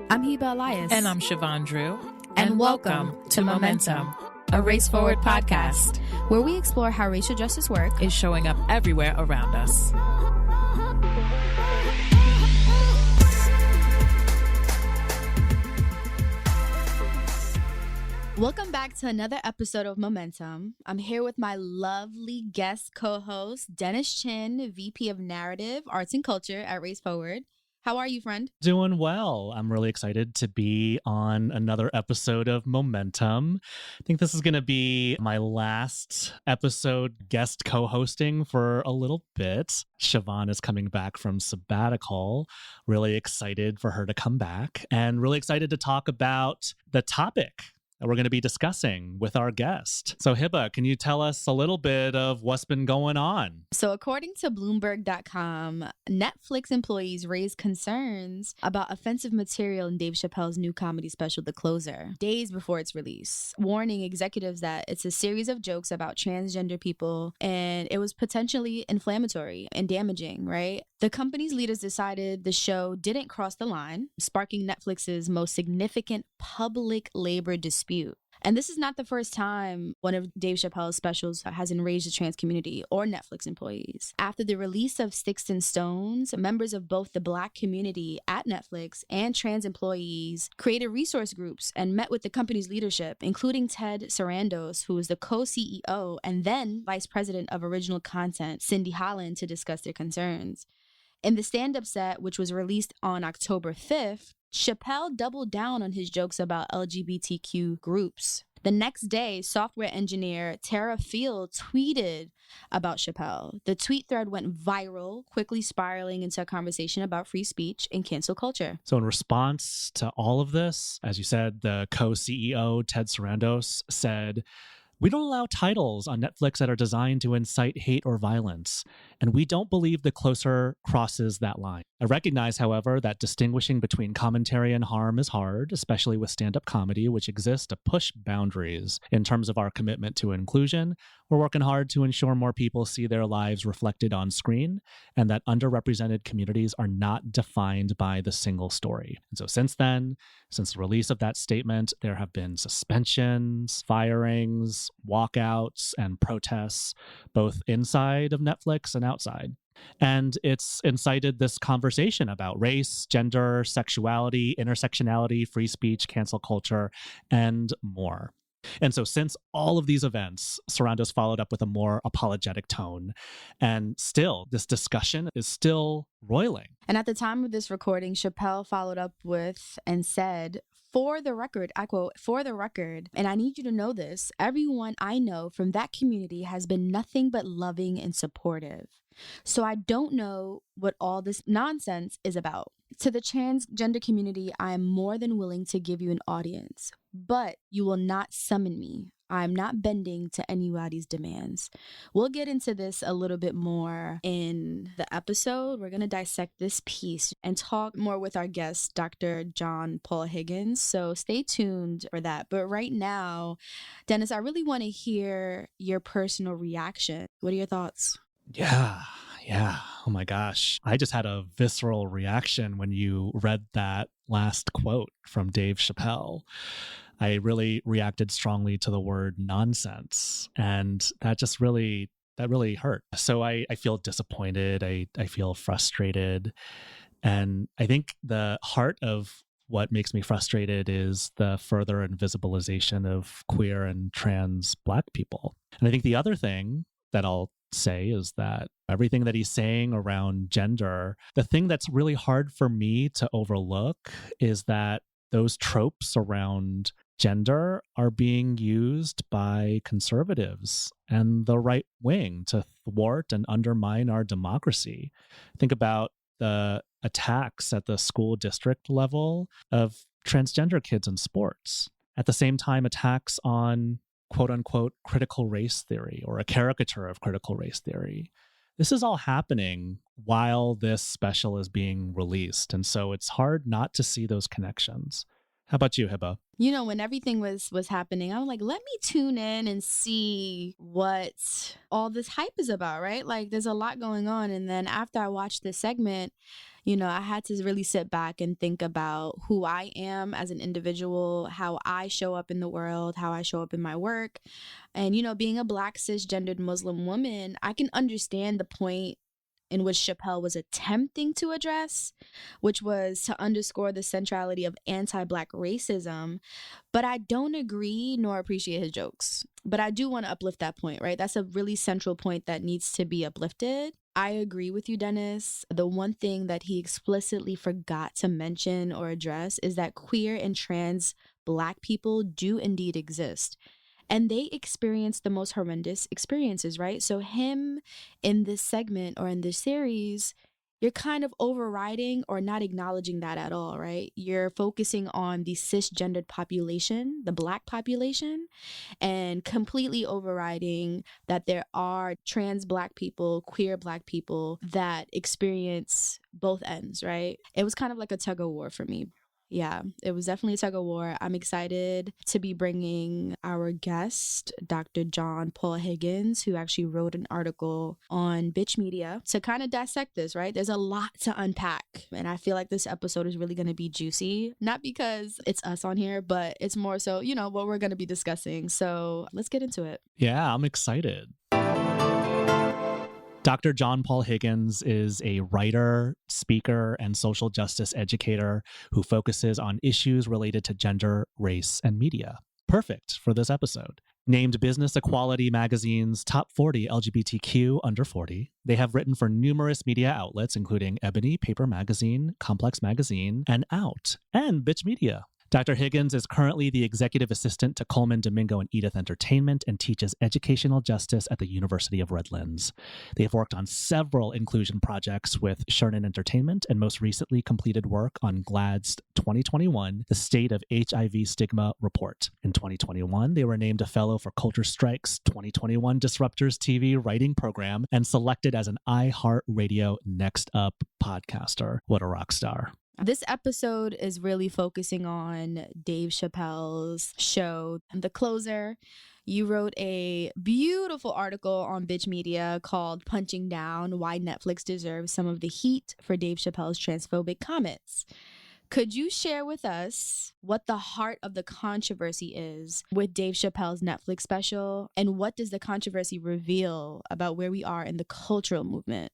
I'm Hiba Elias. And I'm Chevon Drew. And welcome to Momentum, a Race Forward podcast, where we explore how racial justice work is showing up everywhere around us. Welcome back to another episode of Momentum. I'm here with my lovely guest co-host, Dennis Chin, VP of Narrative, Arts and Culture at Race Forward. How are you, friend? Doing well. I'm really excited to be on another episode of Momentum. I think this is going to be my last episode guest co-hosting for a little bit. Chevon is coming back from sabbatical. Really excited for her to come back and really excited to talk about the topic that we're going to be discussing with our guest. So Hiba, can you tell us a little bit of what's been going on? So according to Bloomberg.com, Netflix employees raised concerns about offensive material in Dave Chappelle's new comedy special, The Closer, days before its release, warning executives that it's a series of jokes about transgender people and it was potentially inflammatory and damaging, right? The company's leaders decided the show didn't cross the line, sparking Netflix's most significant public labor dispute. And this is not the first time one of Dave Chappelle's specials has enraged the trans community or Netflix employees. After the release of Sticks and Stones, members of both the Black community at Netflix and trans employees created resource groups and met with the company's leadership, including Ted Sarandos, who is the co-CEO and then vice president of original content, Cindy Holland, to discuss their concerns. In the stand-up set, which was released on October 5th, Chappelle doubled down on his jokes about LGBTQ groups. The next day, software engineer Tara Field tweeted about Chappelle. The tweet thread went viral, quickly spiraling into a conversation about free speech and cancel culture. So in response to all of this, as you said, the co-CEO, Ted Sarandos, said, "We don't allow titles on Netflix that are designed to incite hate or violence, and we don't believe The Closer crosses that line. I recognize, however, that distinguishing between commentary and harm is hard, especially with stand-up comedy, which exists to push boundaries. In terms of our commitment to inclusion, we're working hard to ensure more people see their lives reflected on screen, and that underrepresented communities are not defined by the single story." And so since then, since the release of that statement, there have been suspensions, firings, walkouts, and protests, both inside of Netflix and outside. And it's incited this conversation about race, gender, sexuality, intersectionality, free speech, cancel culture, and more. And so since all of these events, Sarandos followed up with a more apologetic tone. And still, this discussion is still roiling. And at the time of this recording, Chappelle followed up with and said, "For the record," I quote, "for the record, and I need you to know this, everyone I know from that community has been nothing but loving and supportive. So I don't know what all this nonsense is about. To the transgender community, I am more than willing to give you an audience, but you will not summon me. I'm not bending to anybody's demands." We'll get into this a little bit more in the episode. We're going to dissect this piece and talk more with our guest, Dr. John Paul Higgins. So stay tuned for that. But right now, Dennis, I really want to hear your personal reaction. What are your thoughts? Yeah. Oh my gosh. I just had a visceral reaction when you read that last quote from Dave Chapelle. I really reacted strongly to the word nonsense. And that just really hurt. So I feel disappointed. I feel frustrated. And I think the heart of what makes me frustrated is the further invisibilization of queer and trans Black people. And I think the other thing that I'll say is that everything that he's saying around gender, the thing that's really hard for me to overlook is that those tropes around gender are being used by conservatives and the right wing to thwart and undermine our democracy. Think about the attacks at the school district level of transgender kids in sports. At the same time, attacks on quote unquote critical race theory or a caricature of critical race theory. This is all happening while this special is being released. And so it's hard not to see those connections. How about you, Hiba? You know, when everything was happening, I was like, let me tune in and see what all this hype is about, right? Like there's a lot going on. And then after I watched this segment, you know, I had to really sit back and think about who I am as an individual, how I show up in the world, how I show up in my work. And, you know, being a Black cisgendered Muslim woman, I can understand the point in which Chappelle was attempting to address, which was to underscore the centrality of anti-Black racism. But I don't agree nor appreciate his jokes. But I do want to uplift that point, right? That's a really central point that needs to be uplifted. I agree with you, Dennis. The one thing that he explicitly forgot to mention or address is that queer and trans Black people do indeed exist. And they experience the most horrendous experiences, right? So him in this segment or in this series, you're kind of overriding or not acknowledging that at all, right? You're focusing on the cisgendered population, the Black population, and completely overriding that there are trans Black people, queer Black people that experience both ends, right? It was kind of like a tug of war for me. Yeah, it was definitely a tug of war. I'm excited to be bringing our guest, Dr. John Paul Higgins, who actually wrote an article on Bitch Media to kind of dissect this, right? There's a lot to unpack. And I feel like this episode is really going to be juicy, not because it's us on here, but it's more so, you know, what we're going to be discussing. So let's get into it. Yeah, I'm excited. Dr. John Paul Higgins is a writer, speaker, and social justice educator who focuses on issues related to gender, race, and media. Perfect for this episode. Named Business Equality Magazine's Top 40 LGBTQ Under 40, they have written for numerous media outlets, including Ebony, Paper Magazine, Complex Magazine, and Out, and Bitch Media. Dr. Higgins is currently the executive assistant to Coleman, Domingo, and Edith Entertainment and teaches educational justice at the University of Redlands. They have worked on several inclusion projects with Sherman Entertainment and most recently completed work on GLAAD's 2021 The State of HIV Stigma Report. In 2021, they were named a fellow for Culture Strike's 2021 Disruptors TV writing program and selected as an iHeartRadio Next Up podcaster. What a rock star. This episode is really focusing on Dave Chappelle's show, The Closer. You wrote a beautiful article on Bitch Media called Punching Down: Why Netflix Deserves Some of the Heat for Dave Chappelle's Transphobic Comments. Could you share with us what the heart of the controversy is with Dave Chappelle's Netflix special, and what does the controversy reveal about where we are in the cultural movement?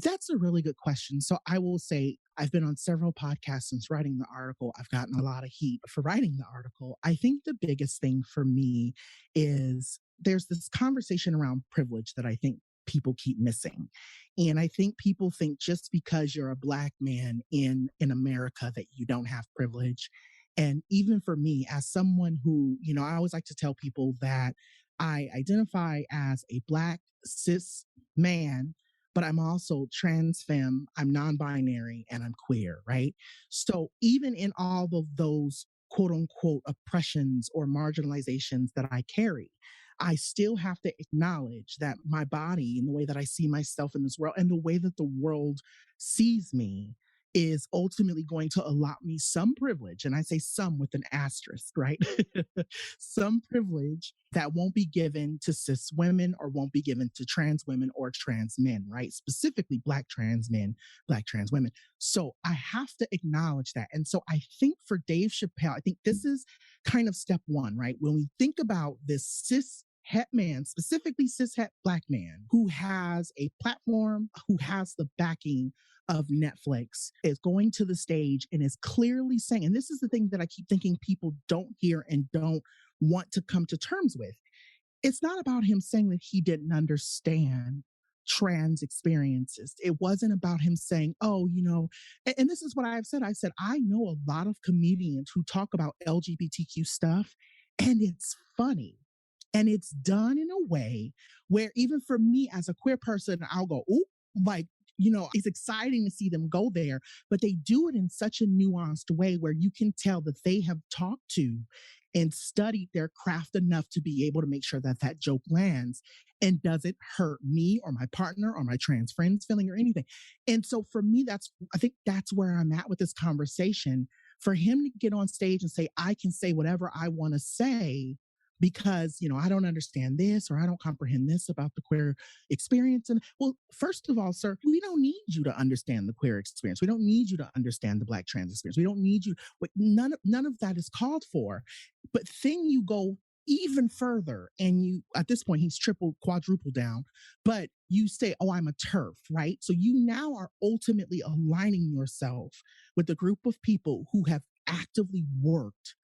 That's a really good question. So I will say I've been on several podcasts since writing the article. I've gotten a lot of heat for writing the article. I think the biggest thing for me is there's this conversation around privilege that I think people keep missing. And I think people think just because you're a Black man in America that you don't have privilege. And even for me, as someone who, you know, I always like to tell people that I identify as a Black cis man, but I'm also trans femme, I'm non-binary, and I'm queer, right? So even in all of those quote unquote oppressions or marginalizations that I carry, I still have to acknowledge that my body and the way that I see myself in this world and the way that the world sees me is ultimately going to allot me some privilege. And I say some with an asterisk, right? Some privilege that won't be given to cis women or won't be given to trans women or trans men, right? Specifically Black trans men, Black trans women. So I have to acknowledge that. And so I think for Dave Chappelle, I think this is kind of step one, right? When we think about this cis het man, specifically cis het Black man who has a platform, who has the backing of Netflix, is going to the stage and is clearly saying, and this is the thing that I keep thinking people don't hear and don't want to come to terms with. It's not about him saying that he didn't understand trans experiences. It wasn't about him saying, oh, you know, and this is what I've said. I said, I know a lot of comedians who talk about LGBTQ stuff, and it's funny. And it's done in a way where even for me as a queer person, I'll go, oh, like, you know, it's exciting to see them go there, but they do it in such a nuanced way where you can tell that they have talked to and studied their craft enough to be able to make sure that that joke lands and doesn't hurt me or my partner or my trans friends feeling or anything. And so for me, I think that's where I'm at with this conversation. For him to get on stage and say, I can say whatever I want to say because, I don't understand this or I don't comprehend this about the queer experience. And well, first of all, sir, we don't need you to understand the queer experience. We don't need you to understand the Black trans experience. We don't need you. None of that is called for. But then you go even further and at this point, he's quadrupled down, but you say, oh, I'm a TERF, right? So you now are ultimately aligning yourself with a group of people who have actively worked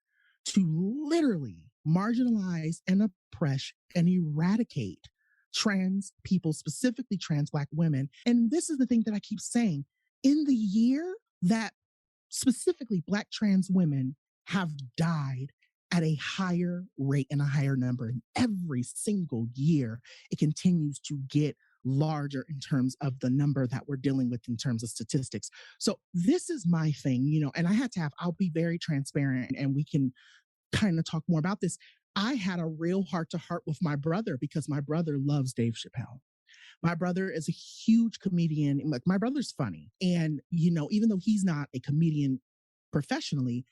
to literally marginalize and oppress and eradicate trans people, specifically trans Black women. And this is the thing that I keep saying. In the year that specifically Black trans women have died at a higher rate and a higher number, and every single year, it continues to get larger in terms of the number that we're dealing with in terms of statistics. So this is my thing, and I'll be very transparent and we can kind of talk more about this. I had a real heart to heart with my brother because my brother loves Dave Chapelle. My brother is a huge comedian. Like, my brother's funny. And, even though he's not a comedian professionally,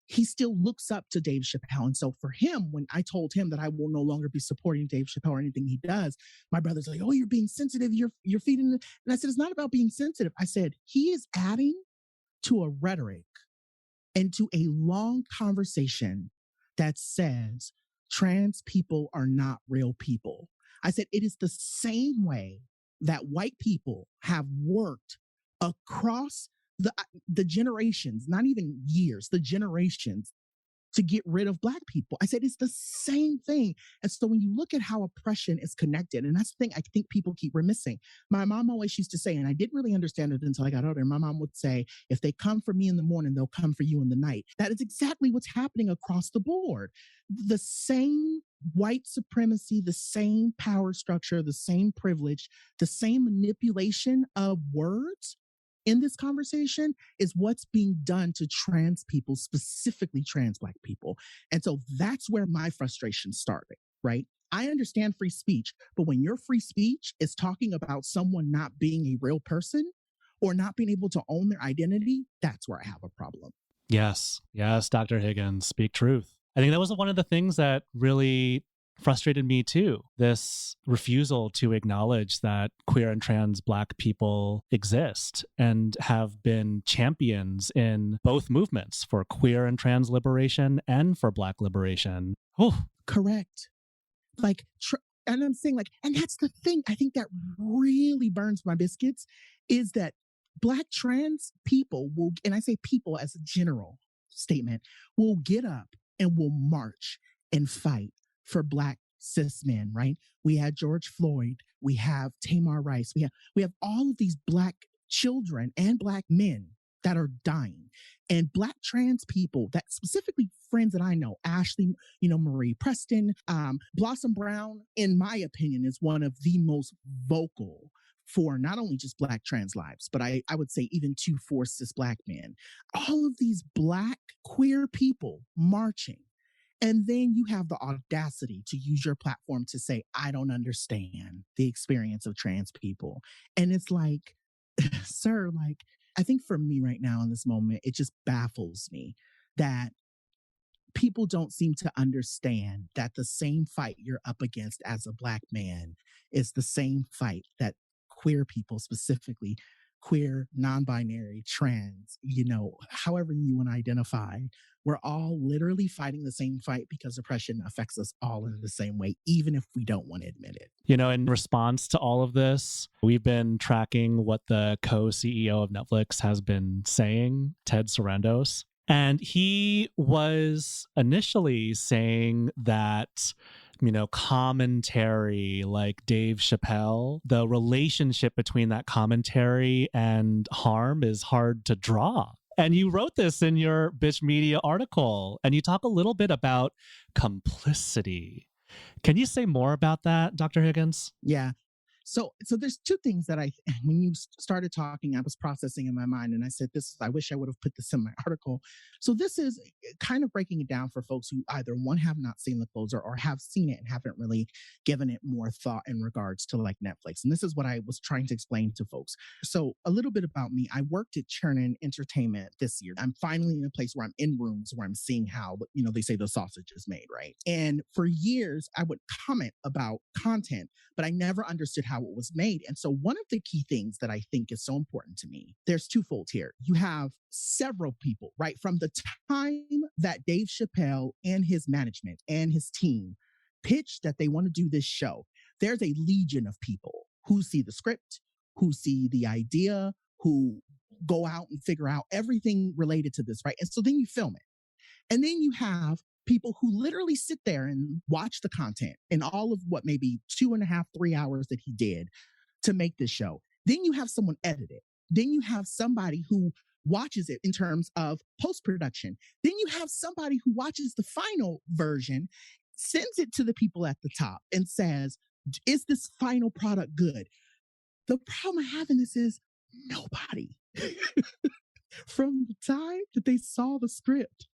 he still looks up to Dave Chapelle. And so for him, when I told him that I will no longer be supporting Dave Chapelle or anything he does, my brother's like, oh, you're being sensitive. You're feeding it. And I said, it's not about being sensitive. I said, he is adding to a rhetoric and to a long conversation that says trans people are not real people. I said, it is the same way that white people have worked across the generations, not even years, the generations, to get rid of Black people. I said, it's the same thing. And so when you look at how oppression is connected, and that's the thing I think people keep remissing. My mom always used to say, and I didn't really understand it until I got older, my mom would say, if they come for me in the morning, they'll come for you in the night. That is exactly what's happening across the board. The same white supremacy, the same power structure, the same privilege, the same manipulation of words in this conversation is what's being done to trans people, specifically trans Black people. And so that's where my frustration started, right? I understand free speech, but when your free speech is talking about someone not being a real person or not being able to own their identity, that's where I have a problem. Yes, Dr. Higgins, speak truth. I think that was one of the things that really frustrated me too. This refusal to acknowledge that queer and trans Black people exist and have been champions in both movements for queer and trans liberation and for Black liberation. Oh, correct. And I'm saying and that's the thing I think that really burns my biscuits is that Black trans people will, and I say people as a general statement, will get up and will march and fight for Black cis men, right? We had George Floyd, we have Tamar Rice, we have all of these Black children and Black men that are dying. And Black trans people, that specifically friends that I know, Ashley, Marie Preston, Blossom Brown, in my opinion, is one of the most vocal for not only just Black trans lives, but I would say even for cis Black men. All of these Black queer people marching. And then you have the audacity to use your platform to say, I don't understand the experience of trans people. And it's like, sir, I think for me right now in this moment, it just baffles me that people don't seem to understand that the same fight you're up against as a Black man is the same fight that queer people, specifically queer, non-binary, trans, however you want to identify, we're all literally fighting the same fight because oppression affects us all in the same way, even if we don't want to admit it. In response to all of this, we've been tracking what the co-CEO of Netflix has been saying, Ted Sarandos. And he was initially saying that commentary like Dave Chapelle, the relationship between that commentary and harm is hard to draw. And you wrote this in your Bitch Media article, and you talk a little bit about complicity. Can you say more about that, Dr. Higgins? Yeah. So there's two things that when you started talking, I was processing in my mind, and I said, I wish I would have put this in my article. So this is kind of breaking it down for folks who either one, have not seen The Closer, or have seen it and haven't really given it more thought in regards to like Netflix. And this is what I was trying to explain to folks. So a little bit about me. I worked at Chernin Entertainment this year. I'm finally in a place where I'm in rooms where I'm seeing how, they say the sausage is made, right? And for years, I would comment about content, but I never understood how it was made. And so one of the key things that I think is so important to me, there's twofold here. You have several people, right? From the time that Dave Chapelle and his management and his team pitched that they want to do this show, there's a legion of people who see the script, who see the idea, who go out and figure out everything related to this, right? And so then you film it. And then you have people who literally sit there and watch the content and all of what maybe 2.5, 3 hours that he did to make this show. Then you have someone edit it. Then you have somebody who watches it in terms of post-production. Then you have somebody who watches the final version, sends it to the people at the top and says, is this final product good? The problem I have in this is nobody. From the time that they saw the script,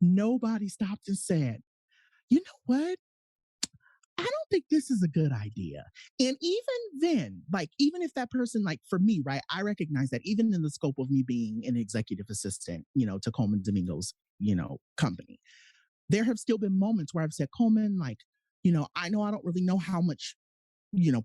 nobody stopped and said, you know what? I don't think this is a good idea. And even then, even if that person, for me, right, I recognize that even in the scope of me being an executive assistant, to Coleman Domingo's, company, there have still been moments where I've said, Coleman, I know I don't really know how much,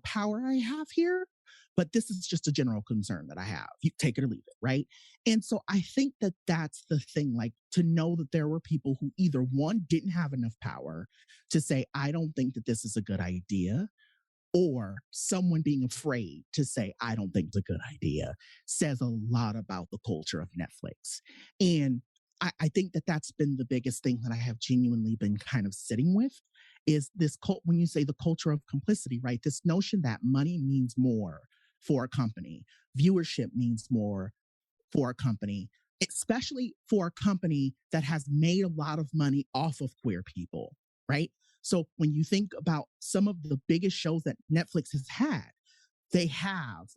power I have here, but this is just a general concern that I have. You take it or leave it, right? And so I think that that's the thing, to know that there were people who either one, didn't have enough power to say, I don't think that this is a good idea, or someone being afraid to say, I don't think it's a good idea, says a lot about the culture of Netflix. And I think that that's been the biggest thing that I have genuinely been kind of sitting with, is this when you say the culture of complicity, right? This notion that money means more for a company, viewership means more for a company, especially for a company that has made a lot of money off of queer people, right? So when you think about some of the biggest shows that Netflix has had, they have,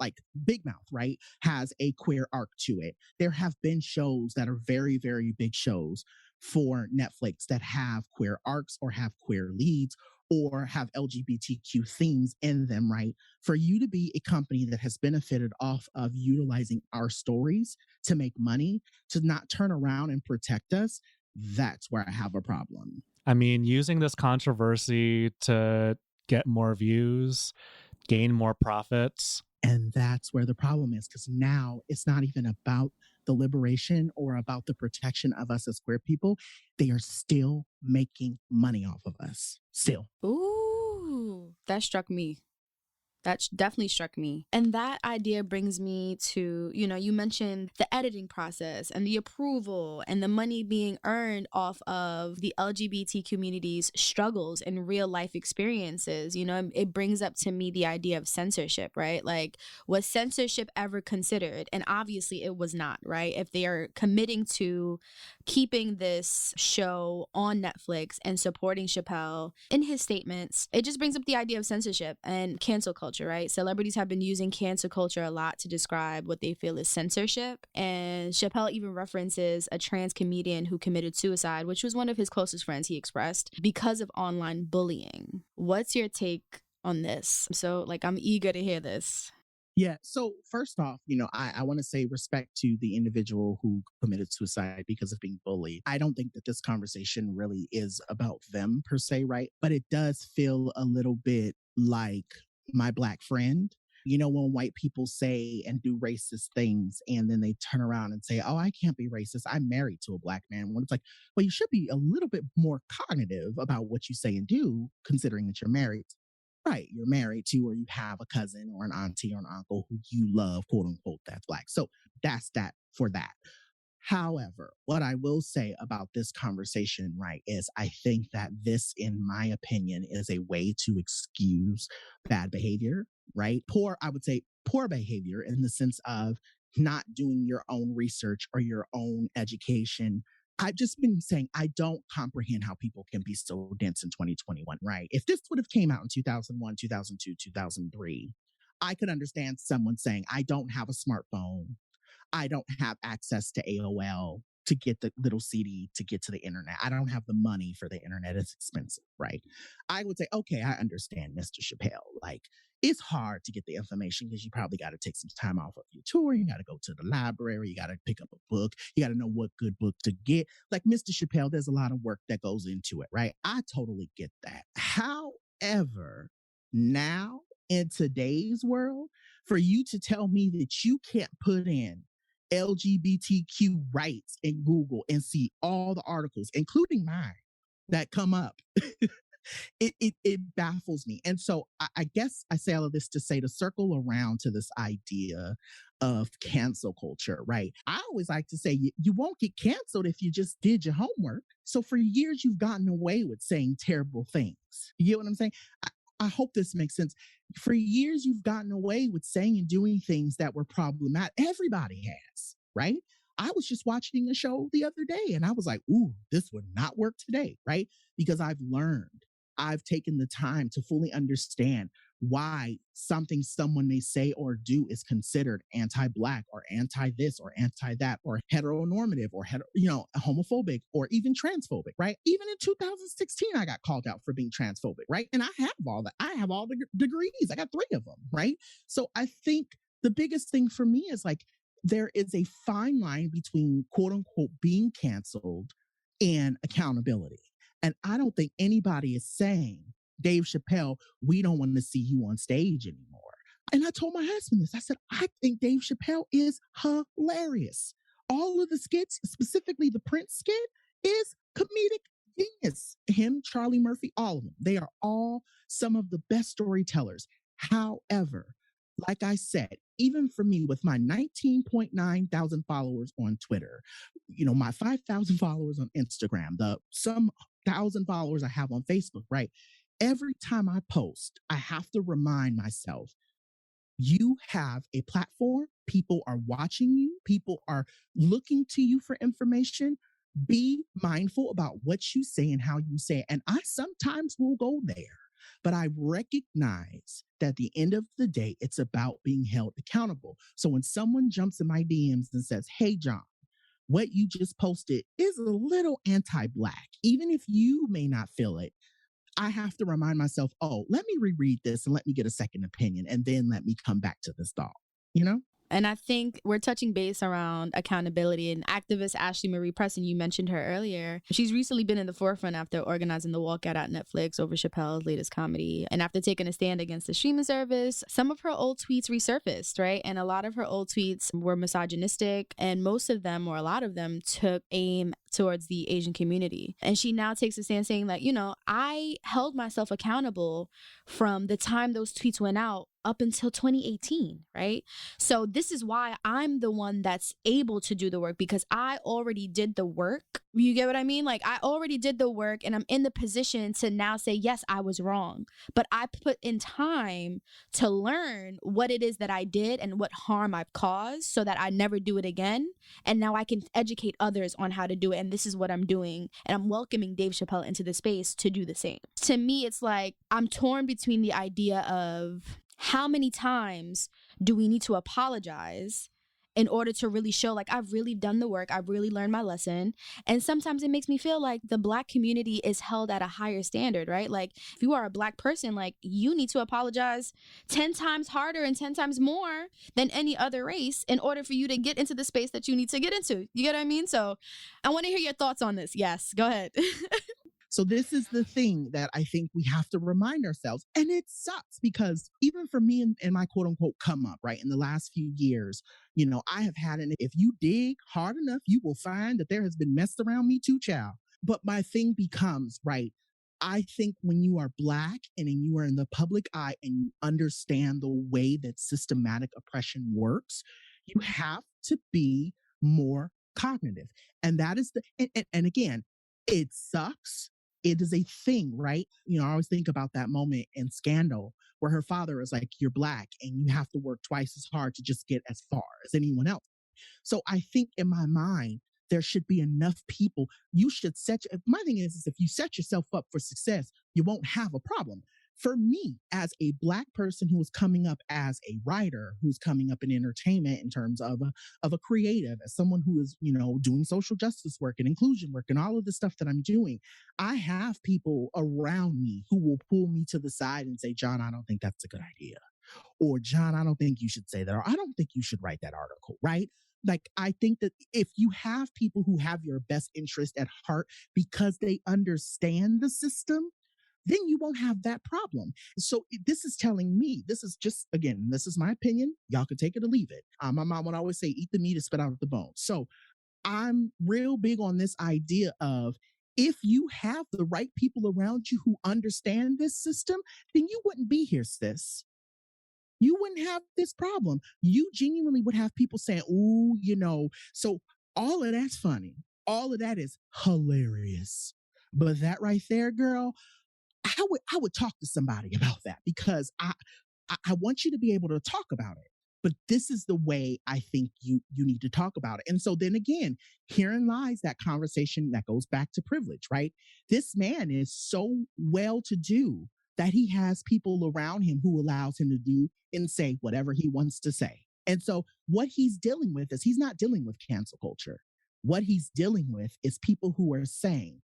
Big Mouth, right, has a queer arc to it. There have been shows that are very, very big shows for Netflix that have queer arcs or have queer leads or have LGBTQ themes in them, right? For you to be a company that has benefited off of utilizing our stories to make money, to not turn around and protect us, that's where I have a problem. I mean, using this controversy to get more views, gain more profits. And that's where the problem is, because now it's not even about the liberation or about the protection of us as queer people. They are still making money off of us. Still. Ooh, that struck me. That definitely struck me. And that idea brings me to, you mentioned the editing process and the approval and the money being earned off of the LGBT community's struggles and real life experiences. It brings up to me the idea of censorship, right? Was censorship ever considered? And obviously it was not, right? If they are committing to keeping this show on Netflix and supporting Chappelle in his statements, it just brings up the idea of censorship and cancel culture. Right? Celebrities have been using cancel culture a lot to describe what they feel is censorship. And Chappelle even references a trans comedian who committed suicide, which was one of his closest friends, he expressed, because of online bullying. What's your take on this? So, I'm eager to hear this. Yeah. So first off, I want to say respect to the individual who committed suicide because of being bullied. I don't think that this conversation really is about them per se, right? But it does feel a little bit like my Black friend. When white people say and do racist things and then they turn around and say, oh, I can't be racist, I'm married to a Black man. When it's well, you should be a little bit more cognitive about what you say and do, considering that you're married. Right. You're married to, or you have a cousin or an auntie or an uncle who you love, quote unquote, that's Black. So that's that for that. However, what I will say about this conversation, right, is I think that this, in my opinion, is a way to excuse bad behavior, right? I would say poor behavior in the sense of not doing your own research or your own education I've just been saying I don't comprehend how people can be so dense in 2021, right? If this would have came out in 2001, 2002, 2003, I could understand someone saying, I don't have a smartphone. I don't have access to AOL to get the little CD to get to the internet. I don't have the money for the internet. It's expensive, right? I would say, okay, I understand, Mr. Chappelle. Like, it's hard to get the information because you probably got to take some time off of your tour. You got to go to the library. You got to pick up a book. You got to know what good book to get. Like Mr. Chappelle, there's a lot of work that goes into it, right? I totally get that. However, now in today's world, for you to tell me that you can't put in LGBTQ rights in Google and see all the articles, including mine, that come up. it baffles me. And so I guess I say all of this to say, to circle around to this idea of cancel culture, right? I always like to say you won't get canceled if you just did your homework. So for years, you've gotten away with saying terrible things. You get what I'm saying? I hope this makes sense. For years, you've gotten away with saying and doing things that were problematic. Everybody has, right? I was just watching a show the other day and I was like, ooh, this would not work today, right? Because I've learned, I've taken the time to fully understand why something someone may say or do is considered anti-Black or anti-this or anti-that or heteronormative or homophobic or even transphobic, right? Even in 2016, I got called out for being transphobic, right? And I have all that. I have all the degrees. I got 3 of them, right? So I think the biggest thing for me is like, there is a fine line between quote unquote being canceled and accountability. And I don't think anybody is saying, Dave Chappelle, we don't want to see you on stage anymore. And I told my husband this. I said, I think Dave Chappelle is hilarious. All of the skits, specifically the Prince skit, is comedic genius. Him, Charlie Murphy, all of them. They are all some of the best storytellers. However, like I said, even for me with my 19.9 thousand followers on Twitter, my 5,000 followers on Instagram, some 1,000 followers I have on Facebook, right? Every time I post, I have to remind myself, you have a platform. People are watching you. People are looking to you for information. Be mindful about what you say and how you say it. And I sometimes will go there, but I recognize that at the end of the day, it's about being held accountable. So when someone jumps in my DMs and says, hey, John, what you just posted is a little anti-Black, even if you may not feel it, I have to remind myself, oh, let me reread this and let me get a second opinion and then let me come back to this thought, you know? And I think we're touching base around accountability. And activist Ashley Marie Preston, you mentioned her earlier. She's recently been in the forefront after organizing the walkout at Netflix over Chappelle's latest comedy. And after taking a stand against the streaming service, some of her old tweets resurfaced, right? And a lot of her old tweets were misogynistic, and most of them, or a lot of them, took aim towards the Asian community. And she now takes a stand saying that, I held myself accountable from the time those tweets went out up until 2018, right? So this is why I'm the one that's able to do the work, because I already did the work. You get what I mean? Like, I already did the work and I'm in the position to now say, yes, I was wrong. But I put in time to learn what it is that I did and what harm I've caused so that I never do it again. And now I can educate others on how to do it. And this is what I'm doing. And I'm welcoming Dave Chapelle into the space to do the same. To me, it's like I'm torn between the idea of how many times do we need to apologize in order to really show like I've really done the work, I've really learned my lesson. And sometimes it makes me feel like the Black community is held at a higher standard, right? Like if you are a Black person, like you need to apologize 10 times harder and 10 times more than any other race in order for you to get into the space that you need to get into. You get what I mean? So I want to hear your thoughts on this. Yes, go ahead. So this is the thing that I think we have to remind ourselves. And it sucks because even for me in my quote unquote come up, right, in the last few years, I have had if you dig hard enough, you will find that there has been messed around me too, child. But my thing becomes, right, I think when you are Black and you are in the public eye and you understand the way that systematic oppression works, you have to be more cognitive. And that is and again, it sucks. It is a thing, right? I always think about that moment in Scandal where her father is like, you're Black and you have to work twice as hard to just get as far as anyone else. So I think in my mind, There should be enough people. You should my thing is if you set yourself up for success, you won't have a problem. For me, as a Black person who is coming up as a writer, who's coming up in entertainment in terms of a creative, as someone who is, doing social justice work and inclusion work and all of the stuff that I'm doing, I have people around me who will pull me to the side and say, John, I don't think that's a good idea. Or John, I don't think you should say that. Or I don't think you should write that article, right? Like, I think that if you have people who have your best interest at heart because they understand the system, then you won't have that problem. So this is telling me, this is just, again, this is my opinion. Y'all can take it or leave it. My mom would always say, eat the meat and spit out the bone. So I'm real big on this idea of if you have the right people around you who understand this system, then you wouldn't be here, sis. You wouldn't have this problem. You genuinely would have people saying, ooh, so all of that's funny. All of that is hilarious. But that right there, girl, I would talk to somebody about that because I want you to be able to talk about it. But this is the way I think you need to talk about it. And so then again, herein lies that conversation that goes back to privilege, right? This man is so well to do that he has people around him who allows him to do and say whatever he wants to say. And so what he's dealing with is he's not dealing with cancel culture. What he's dealing with is people who are saying,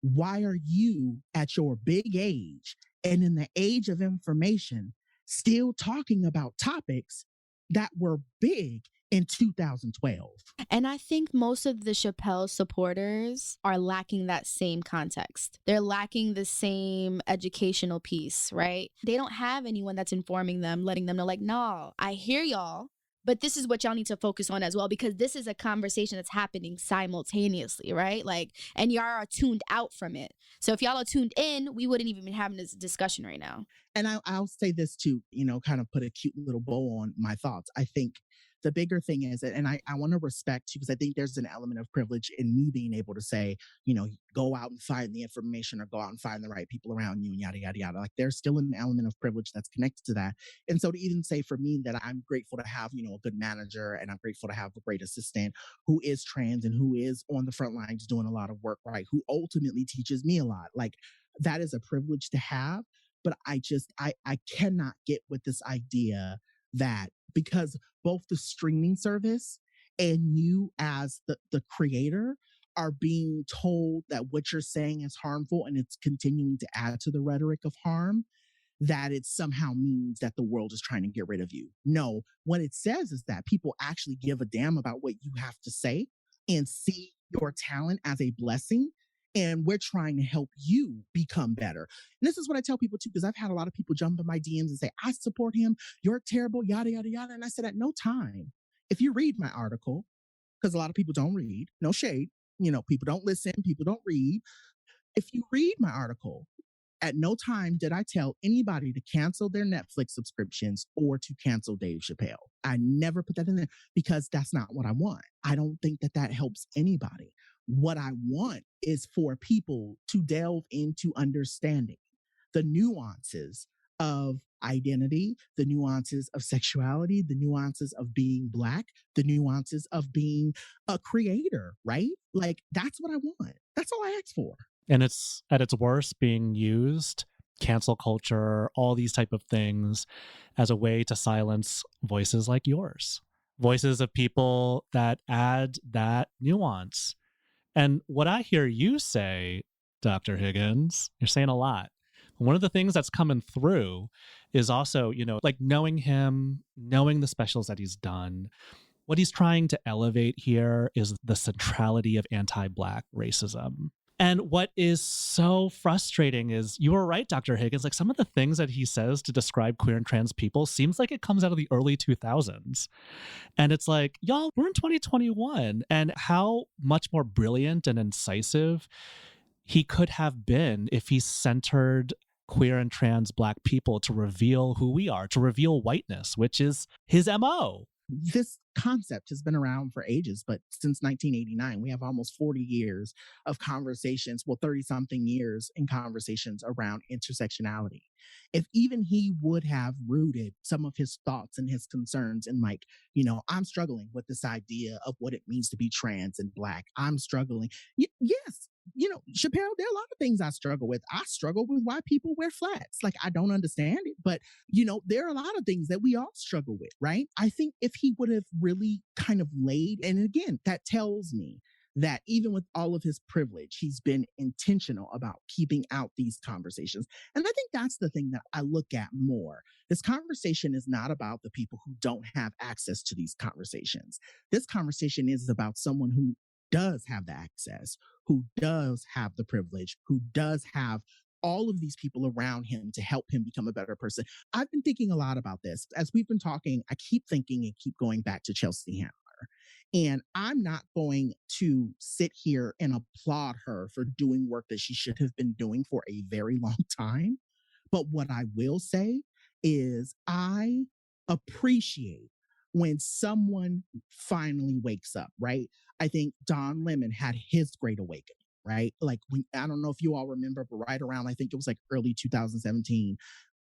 why are you at your big age and in the age of information still talking about topics that were big in 2012? And I think most of the Chappelle supporters are lacking that same context. They're lacking the same educational piece, right? They don't have anyone that's informing them, letting them know, like, no, I hear y'all, but this is what y'all need to focus on as well, because this is a conversation that's happening simultaneously, right? Like, and y'all are tuned out from it. So if y'all are tuned in, we wouldn't even be having this discussion right now. And I'll say this too, kind of put a cute little bow on my thoughts. I think the bigger thing is, and I want to respect you because I think there's an element of privilege in me being able to say, go out and find the information or go out and find the right people around you and yada, yada, yada. Like there's still an element of privilege that's connected to that. And so to even say for me that I'm grateful to have, a good manager and I'm grateful to have a great assistant who is trans and who is on the front lines doing a lot of work, right? Who ultimately teaches me a lot. Like that is a privilege to have. But I cannot get with this idea that because both the streaming service and you as the creator are being told that what you're saying is harmful and it's continuing to add to the rhetoric of harm, that it somehow means that the world is trying to get rid of you. No, what it says is that people actually give a damn about what you have to say and see your talent as a blessing. And we're trying to help you become better. And this is what I tell people too, because I've had a lot of people jump in my DMs and say, I support him, you're terrible, yada, yada, yada. And I said, at no time, if you read my article, because a lot of people don't read, no shade, people don't listen, people don't read. If you read my article, at no time did I tell anybody to cancel their Netflix subscriptions or to cancel Dave Chapelle. I never put that in there because that's not what I want. I don't think that helps anybody. What I want is for people to delve into understanding the nuances of identity, the nuances of sexuality, the nuances of being Black, the nuances of being a creator, right? Like, that's what I want. That's all I ask for. And it's at its worst being used, cancel culture, all these type of things, as a way to silence voices like yours, voices of people that add that nuance. And what I hear you say, Dr. Higgins, you're saying a lot. One of the things that's coming through is also, like knowing him, knowing the specials that he's done. What he's trying to elevate here is the centrality of anti-Black racism. And what is so frustrating is, you were right, Dr. Higgins, like some of the things that he says to describe queer and trans people seems like it comes out of the early 2000s. And it's like, y'all, we're in 2021. And how much more brilliant and incisive he could have been if he centered queer and trans Black people to reveal who we are, to reveal whiteness, which is his MO. this concept has been around for ages, but since 1989, we have almost 40 years of conversations, well, 30 something years in conversations around intersectionality. If even he would have rooted some of his thoughts and his concerns in, like, I'm struggling with this idea of what it means to be trans and Black. I'm struggling. Yes, Chappelle, there are a lot of things I struggle with. I struggle with why people wear flats. Like, I don't understand it, but there are a lot of things that we all struggle with, right? I think if he would have really kind of laid, and again, that tells me that even with all of his privilege, he's been intentional about keeping out these conversations. And I think that's the thing that I look at more. This conversation is not about the people who don't have access to these conversations. This conversation is about someone who does have the access, who does have the privilege, who does have all of these people around him to help him become a better person. I've been thinking a lot about this. As we've been talking, I keep thinking and keep going back to Chelsea Handler. And I'm not going to sit here and applaud her for doing work that she should have been doing for a very long time. But what I will say is I appreciate when someone finally wakes up, right? I think Don Lemon had his great awakening, right? Like, I don't know if you all remember, but right around, I think it was like early 2017,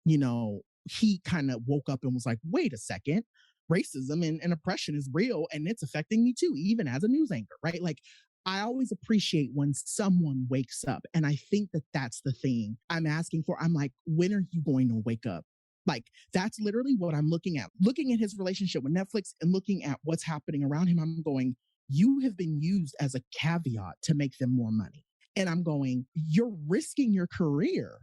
he kind of woke up and was like, wait a second, racism and oppression is real and it's affecting me too, even as a news anchor, right? Like, I always appreciate when someone wakes up. And I think that that's the thing I'm asking for. I'm like, when are you going to wake up? Like, that's literally what I'm looking at. Looking at his relationship with Netflix and looking at what's happening around him, I'm going, you have been used as a caveat to make them more money. And I'm going, you're risking your career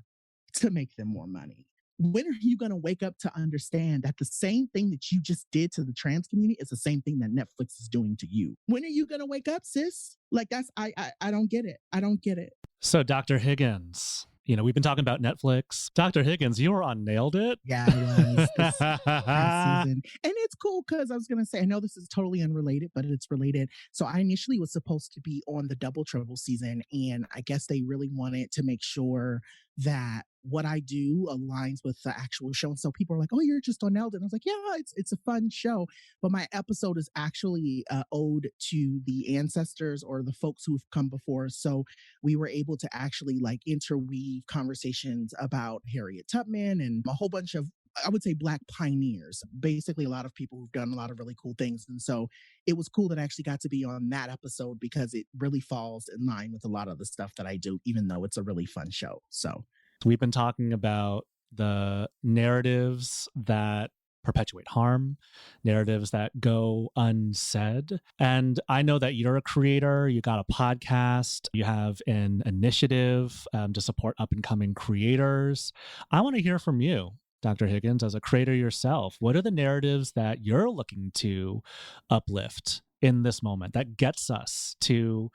to make them more money. When are you going to wake up to understand that the same thing that you just did to the trans community is the same thing that Netflix is doing to you? When are you going to wake up, sis? Like, that's, I don't get it. I don't get it. So, Dr. Higgins, we've been talking about Netflix. Dr. Higgins, you were on Nailed It. Yeah, I was this past season. And it's cool because I was going to say, I know this is totally unrelated, but it's related. So I initially was supposed to be on the Double Trouble season. And I guess they really wanted to make sure that what I do aligns with the actual show. And so people are like, oh, you're just on Nailed It. And I was like, yeah, it's a fun show. But my episode is actually ode to the ancestors or the folks who've come before us. So we were able to actually like interweave conversations about Harriet Tubman and a whole bunch of, I would say, Black pioneers, basically a lot of people who've done a lot of really cool things. And so it was cool that I actually got to be on that episode because it really falls in line with a lot of the stuff that I do, even though it's a really fun show. So we've been talking about the narratives that perpetuate harm, narratives that go unsaid. And I know that you're a creator, you got a podcast, you have an initiative to support up and coming creators. I want to hear from you, Dr. Higgins, as a creator yourself. What are the narratives that you're looking to uplift in this moment that gets us to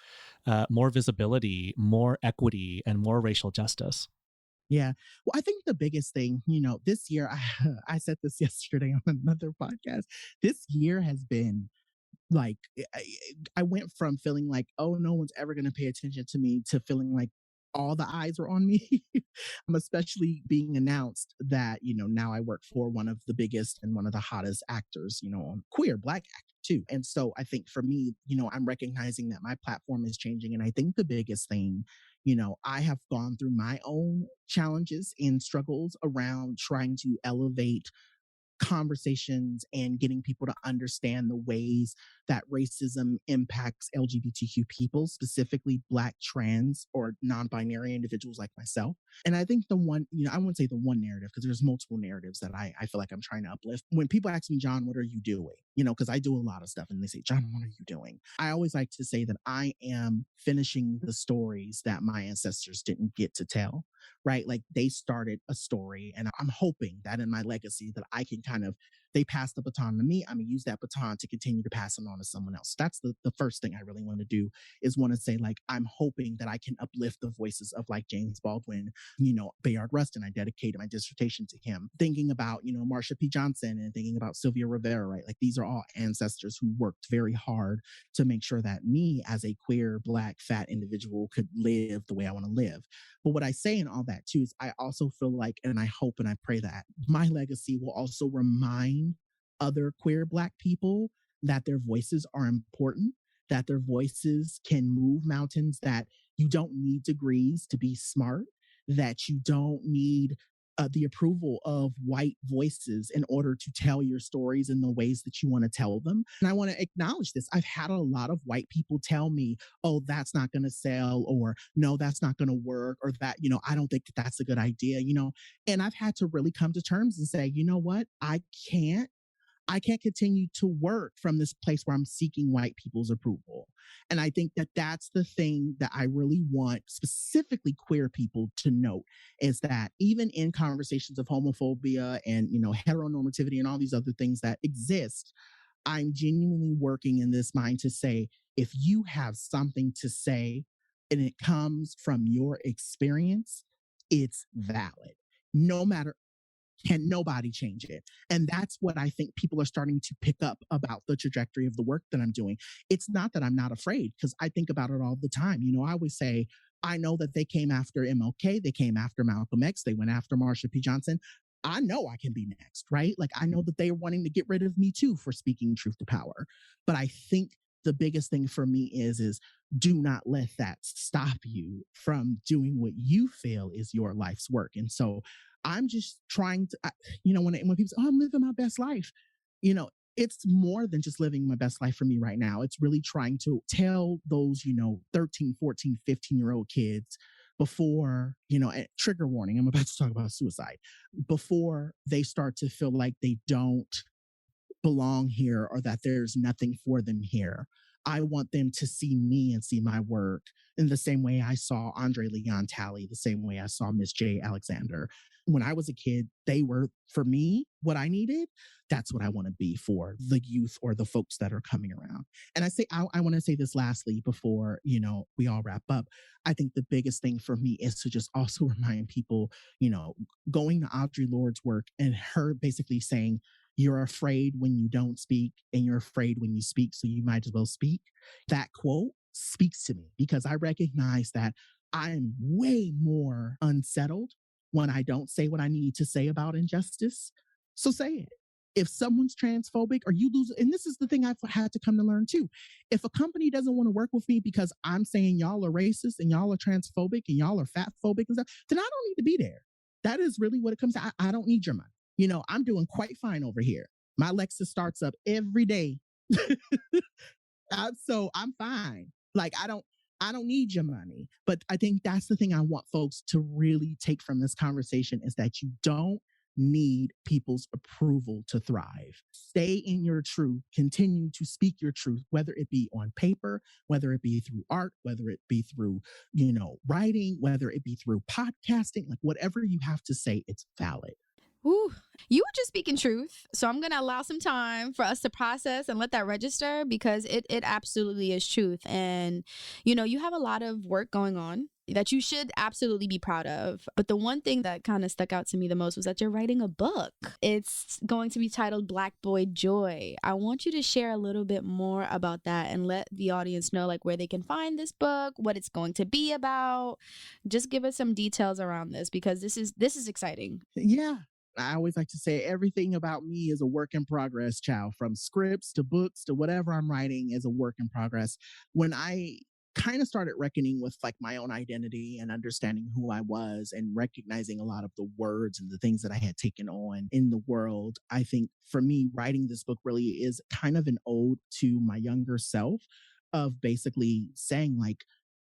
more visibility, more equity, and more racial justice? Yeah. Well, I think the biggest thing, this year, I said this yesterday on another podcast. This year has been like, I went from feeling like, oh, no one's ever going to pay attention to me to feeling like all the eyes are on me. I'm especially being announced that, now I work for one of the biggest and one of the hottest actors, queer Black actor too. And so I think for me, I'm recognizing that my platform is changing. And I think the biggest thing, I have gone through my own challenges and struggles around trying to elevate conversations and getting people to understand the ways that racism impacts LGBTQ people, specifically Black, trans, or non-binary individuals like myself. And I think the one, I wouldn't say the one narrative because there's multiple narratives that I feel like I'm trying to uplift. When people ask me, John, what are you doing? Because I do a lot of stuff and they say, John, what are you doing? I always like to say that I am finishing the stories that my ancestors didn't get to tell, right? Like they started a story and I'm hoping that in my legacy that I can they pass the baton to me. I'm gonna use that baton to continue to pass it on to someone else. That's the first thing I really want to do is want to say, like, I'm hoping that I can uplift the voices of like James Baldwin, Bayard Rustin. I dedicated my dissertation to him. Thinking about, Marsha P. Johnson and thinking about Sylvia Rivera, right? Like these are all ancestors who worked very hard to make sure that me as a queer, Black, fat individual could live the way I want to live. But what I say in all that too is I also feel like, and I hope and I pray that my legacy will also remind other queer Black people that their voices are important, that their voices can move mountains, that you don't need degrees to be smart, that you don't need the approval of white voices in order to tell your stories in the ways that you want to tell them. And I want to acknowledge this. I've had a lot of white people tell me, oh, that's not going to sell, or no, that's not going to work, or that, I don't think that that's a good idea, And I've had to really come to terms and say, you know what? I can't continue to work from this place where I'm seeking white people's approval. And I think that that's the thing that I really want specifically queer people to note, is that even in conversations of homophobia and, heteronormativity and all these other things that exist, I'm genuinely working in this mind to say, if you have something to say and it comes from your experience, it's valid. No matter, can nobody change it? And that's what I think people are starting to pick up about the trajectory of the work that I'm doing. It's not that I'm not afraid, because I think about it all the time. I always say, I know that they came after MLK, they came after Malcolm X, they went after Marsha P. Johnson. I know I can be next, right? Like, I know that they are wanting to get rid of me too for speaking truth to power. But I think the biggest thing for me is do not let that stop you from doing what you feel is your life's work. And so I'm just trying to, when people say, oh, I'm living my best life, it's more than just living my best life for me right now. It's really trying to tell those, 13, 14, 15-year-old kids before, trigger warning, I'm about to talk about suicide, before they start to feel like they don't belong here or that there's nothing for them here. I want them to see me and see my work in the same way I saw Andre Leon Talley, the same way I saw Miss J. Alexander. When I was a kid, they were, for me, what I needed. That's what I want to be for the youth or the folks that are coming around. And I want to say this lastly before, we all wrap up. I think the biggest thing for me is to just also remind people, going to Audre Lorde's work and her basically saying, you're afraid when you don't speak and you're afraid when you speak, so you might as well speak. That quote speaks to me because I recognize that I'm way more unsettled when I don't say what I need to say about injustice. So say it. If someone's transphobic or you lose, and this is the thing I've had to come to learn too. If a company doesn't want to work with me because I'm saying y'all are racist and y'all are transphobic and y'all are fat phobic and stuff, then I don't need to be there. That is really what it comes to. I don't need your money. I'm doing quite fine over here. My Lexus starts up every day. So I'm fine. Like, I don't need your money. But I think that's the thing I want folks to really take from this conversation, is that you don't need people's approval to thrive. Stay in your truth. Continue to speak your truth, whether it be on paper, whether it be through art, whether it be through, writing, whether it be through podcasting, like whatever you have to say, it's valid. Ooh, you were just speaking truth. So I'm going to allow some time for us to process and let that register, because it absolutely is truth. And, you have a lot of work going on that you should absolutely be proud of. But the one thing that kind of stuck out to me the most was that you're writing a book. It's going to be titled Black Boy Joy. I want you to share a little bit more about that and let the audience know like where they can find this book, what it's going to be about. Just give us some details around this, because this is exciting. Yeah. I always like to say everything about me is a work in progress, child. From scripts to books to whatever I'm writing is a work in progress. When I kind of started reckoning with like my own identity and understanding who I was and recognizing a lot of the words and the things that I had taken on in the world, I think for me, writing this book really is kind of an ode to my younger self, of basically saying like,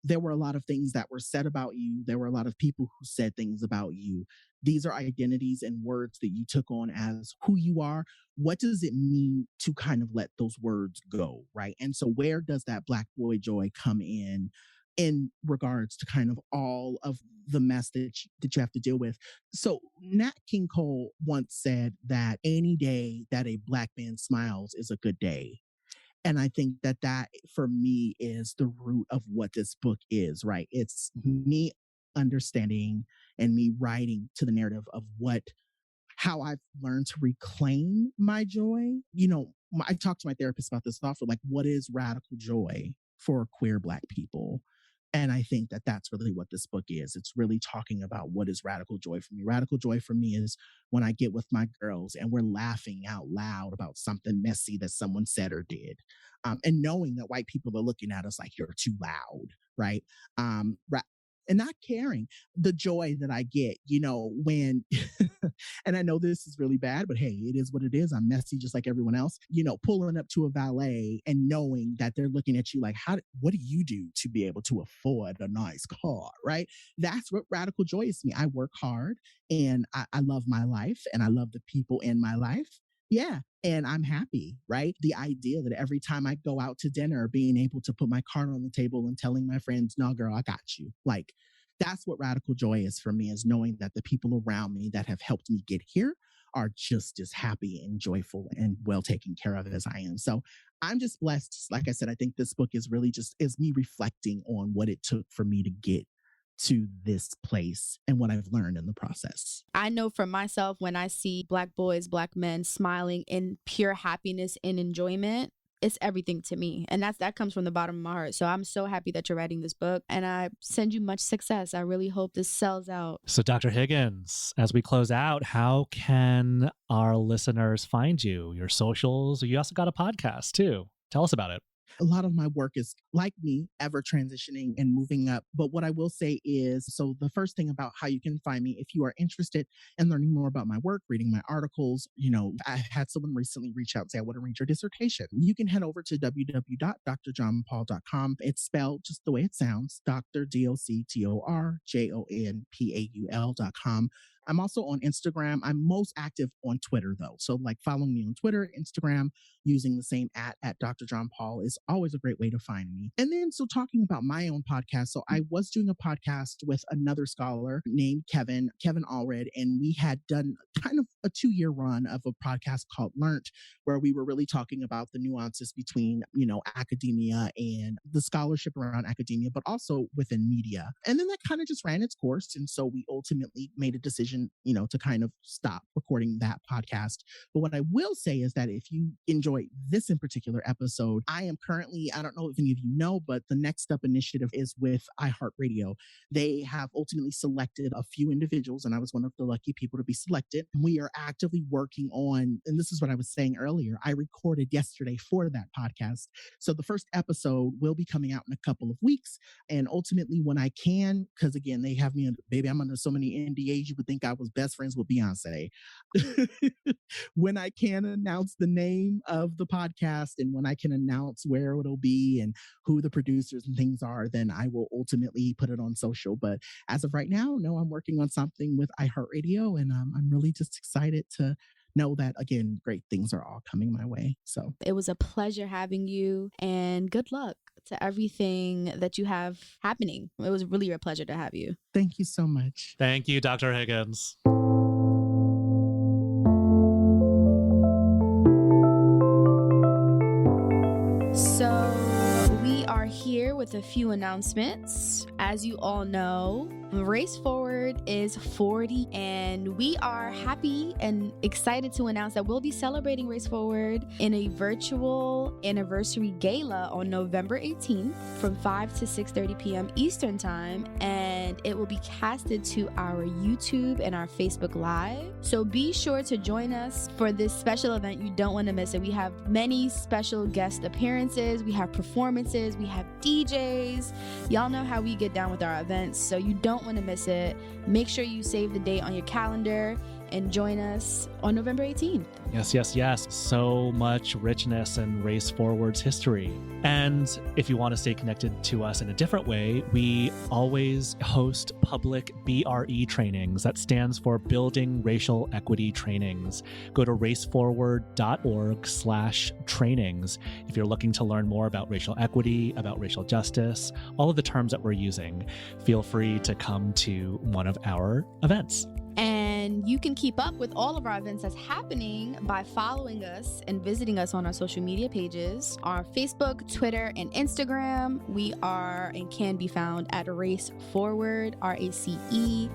there were a lot of things that were said about you. There were a lot of people who said things about you. These are identities and words that you took on as who you are. What does it mean to kind of let those words go, right? And so where does that Black boy joy come in regards to kind of all of the mess that you have to deal with? So Nat King Cole once said that any day that a Black man smiles is a good day. And I think that for me is the root of what this book is, right? It's me understanding and me writing to the narrative of how I've learned to reclaim my joy. I talk to my therapist about this often, like, what is radical joy for queer Black people? And I think that that's really what this book is. It's really talking about what is radical joy for me. Radical joy for me is when I get with my girls and we're laughing out loud about something messy that someone said or did. And knowing that white people are looking at us like you're too loud, right? And not caring the joy that I get, when, and I know this is really bad, but hey, it is what it is. I'm messy just like everyone else, pulling up to a valet and knowing that they're looking at you like, what do you do to be able to afford a nice car, right? That's what radical joy is to me. I work hard and I love my life and I love the people in my life. Yeah. And I'm happy, right? The idea that every time I go out to dinner, being able to put my card on the table and telling my friends, no, girl, I got you. Like, that's what radical joy is for me, is knowing that the people around me that have helped me get here are just as happy and joyful and well taken care of as I am. So I'm just blessed. Like I said, I think this book is really just is me reflecting on what it took for me to get to this place and what I've learned in the process. I know for myself, when I see Black boys, Black men smiling in pure happiness and enjoyment, it's everything to me. And that comes from the bottom of my heart. So I'm so happy that you're writing this book and I send you much success. I really hope this sells out. So Dr. Higgins, as we close out, how can our listeners find you? Your socials? You also got a podcast too. Tell us about it. A lot of my work is like me, ever transitioning and moving up. But what I will say is, so the first thing about how you can find me, if you are interested in learning more about my work, reading my articles, I had someone recently reach out and say, I want to read your dissertation. You can head over to www.drjohnpaul.com. It's spelled just the way it sounds, Dr. DoctorJohnPaul.com. I'm also on Instagram. I'm most active on Twitter, though. So following me on Twitter, Instagram, using the same at Dr. John Paul is always a great way to find me. And then, so talking about my own podcast. So I was doing a podcast with another scholar named Kevin Allred, and we had done kind of a 2-year run of a podcast called Learnt, where we were really talking about the nuances between, academia and the scholarship around academia, but also within media. And then that kind of just ran its course. And so we ultimately made a decision, to kind of stop recording that podcast. But what I will say is that if you enjoy this in particular episode, I am currently, I don't know if any of you know, but the Next Up initiative is with iHeartRadio. They have ultimately selected a few individuals, and I was one of the lucky people to be selected. We are actively working on, and this is what I was saying earlier, I recorded yesterday for that podcast. So the first episode will be coming out in a couple of weeks. And ultimately when I can, because again, they have me, baby, I'm under so many NDAs, you would think I was best friends with Beyonce. When I can announce the name of the podcast and when I can announce where it'll be and who the producers and things are, then I will ultimately put it on social. But as of right now, no, I'm working on something with iHeartRadio, and I'm really just excited to know that, again, great things are all coming my way. So it was a pleasure having you, and good luck to everything that you have happening. It was really a pleasure to have you. Thank you so much. Thank you, Dr. Higgins. So we are here with a few announcements. As you all know, Race Forward is 40, and we are happy and excited to announce that we'll be celebrating Race Forward in a virtual anniversary gala on November 18th from 5 to 6:30 p.m. Eastern Time, and it will be casted to our YouTube and our Facebook Live. So be sure to join us for this special event. You don't want to miss it. We have many special guest appearances, we have performances, we have DJs. Y'all know how we get down with our events, so you don't want to miss it. Make sure you save the date on your calendar and join us on November 18th. Yes, yes, yes. So much richness in Race Forward's history. And if you want to stay connected to us in a different way, we always host public BRE trainings. That stands for Building Racial Equity Trainings. Go to raceforward.org/trainings if you're looking to learn more about racial equity, about racial justice, all of the terms that we're using. Feel free to come to one of our events. And you can keep up with all of our events that's happening by following us and visiting us on our social media pages, our Facebook, Twitter, and Instagram. We are and can be found at Race Forward, RACEFORWARD.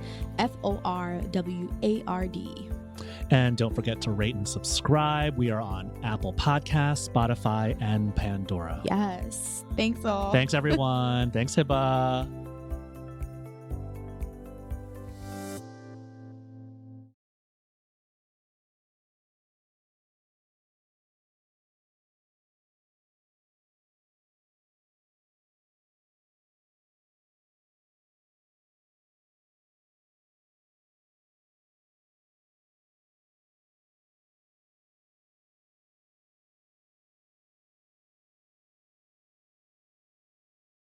And don't forget to rate and subscribe. We are on Apple Podcasts, Spotify, and Pandora. Yes. Thanks all. Thanks, everyone. Thanks, Hiba.